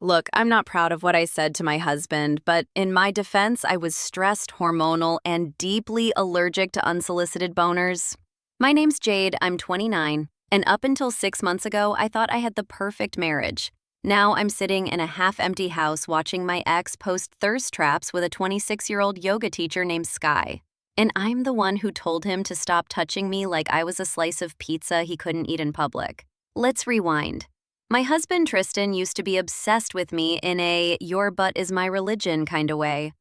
Look, I'm not proud of what I said to my husband, but in my defense, I was stressed, hormonal, and deeply allergic to unsolicited boners. My name's Jade, I'm 29, and up until 6 months ago, I thought I had the perfect marriage. Now I'm sitting in a half-empty house watching my ex post thirst traps with a 26-year-old yoga teacher named Sky. And I'm the one who told him to stop touching me like I was a slice of pizza he couldn't eat in public. Let's rewind. My husband Tristan used to be obsessed with me in a your butt is my religion kind of way.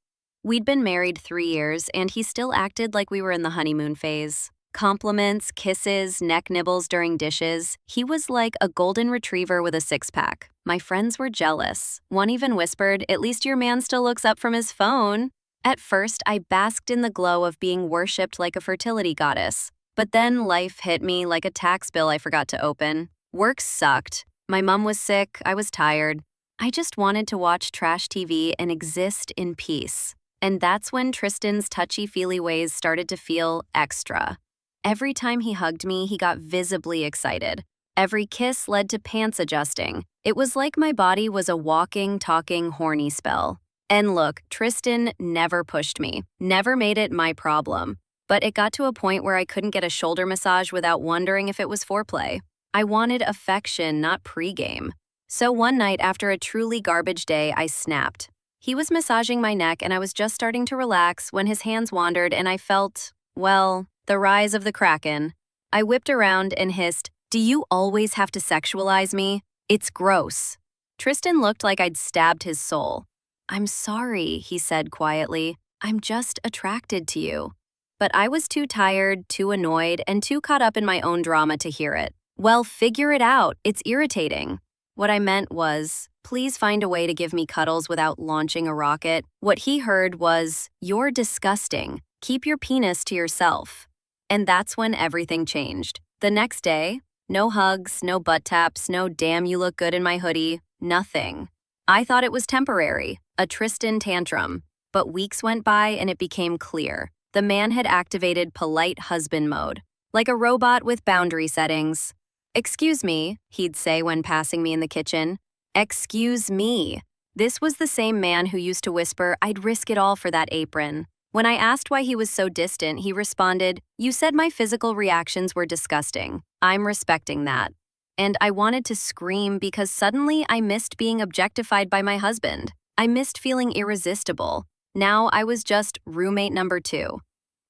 We'd been married 3 years, and he still acted like we were in the honeymoon phase. Compliments, kisses, neck nibbles during dishes. He was like a golden retriever with a six-pack. My friends were jealous. One even whispered, "At least your man still looks up from his phone." At first, I basked in the glow of being worshipped like a fertility goddess. But then life hit me like a tax bill I forgot to open. Work sucked. My mom was sick, I was tired. I just wanted to watch trash TV and exist in peace. And that's when Tristan's touchy-feely ways started to feel extra. Every time he hugged me, he got visibly excited. Every kiss led to pants adjusting. It was like my body was a walking, talking, horny spell. And look, Tristan never pushed me, never made it my problem. But it got to a point where I couldn't get a shoulder massage without wondering if it was foreplay. I wanted affection, not pregame. So one night after a truly garbage day, I snapped. He was massaging my neck and I was just starting to relax when his hands wandered and I felt, well, the rise of the Kraken. I whipped around and hissed, "Do you always have to sexualize me? It's gross." Tristan looked like I'd stabbed his soul. "I'm sorry," he said quietly. "I'm just attracted to you." But I was too tired, too annoyed, and too caught up in my own drama to hear it. "Well, figure it out. It's irritating." What I meant was, "Please find a way to give me cuddles without launching a rocket." What he heard was, "You're disgusting. Keep your penis to yourself." And that's when everything changed. The next day, no hugs, no butt taps, no "damn you look good in my hoodie," nothing. I thought it was temporary, a Tristan tantrum. But weeks went by and it became clear. The man had activated polite husband mode, like a robot with boundary settings. "Excuse me," he'd say when passing me in the kitchen. "Excuse me." This was the same man who used to whisper, "I'd risk it all for that apron." When I asked why he was so distant, he responded, "You said my physical reactions were disgusting. I'm respecting that." And I wanted to scream because suddenly I missed being objectified by my husband. I missed feeling irresistible. Now I was just roommate number 2.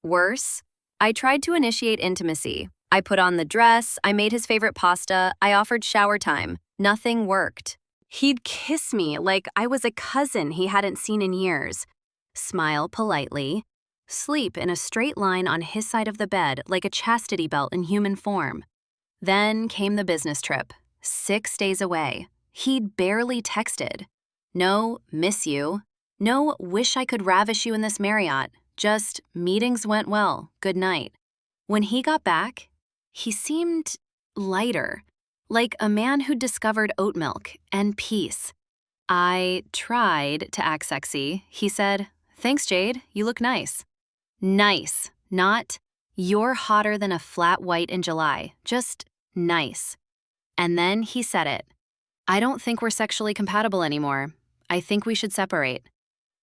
Worse, I tried to initiate intimacy. I put on the dress, I made his favorite pasta, I offered shower time. Nothing worked. He'd kiss me like I was a cousin he hadn't seen in years, smile politely, sleep in a straight line on his side of the bed like a chastity belt in human form. Then came the business trip, 6 days away. He'd barely texted. No, miss you. No, wish I could ravish you in this Marriott. Just, meetings went well, good night. When he got back, he seemed lighter, like a man who'd discovered oat milk and peace. I tried to act sexy. He said, "Thanks, Jade, you look nice." Nice, not, "You're hotter than a flat white in July." Just nice. And then he said it. "I don't think we're sexually compatible anymore. I think we should separate."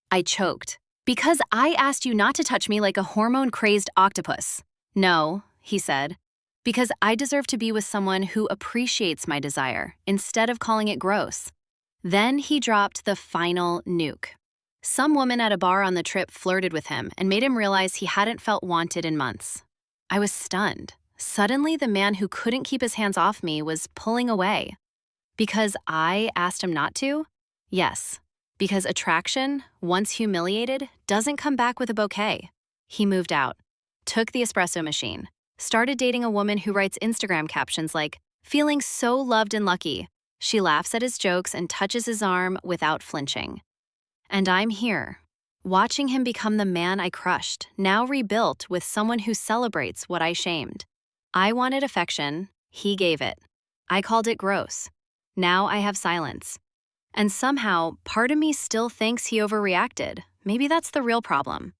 I choked. "Because I asked you not to touch me like a hormone-crazed octopus." "No," he said. "Because I deserve to be with someone who appreciates my desire, instead of calling it gross." Then he dropped the final nuke. Some woman at a bar on the trip flirted with him and made him realize he hadn't felt wanted in months. I was stunned. Suddenly, the man who couldn't keep his hands off me was pulling away. Because I asked him not to? Yes. Because attraction, once humiliated, doesn't come back with a bouquet. He moved out, took the espresso machine, started dating a woman who writes Instagram captions like, "Feeling so loved and lucky." She laughs at his jokes and touches his arm without flinching. And I'm here, watching him become the man I crushed, now rebuilt with someone who celebrates what I shamed. I wanted affection, he gave it. I called it gross. Now I have silence. And somehow, part of me still thinks he overreacted. Maybe that's the real problem.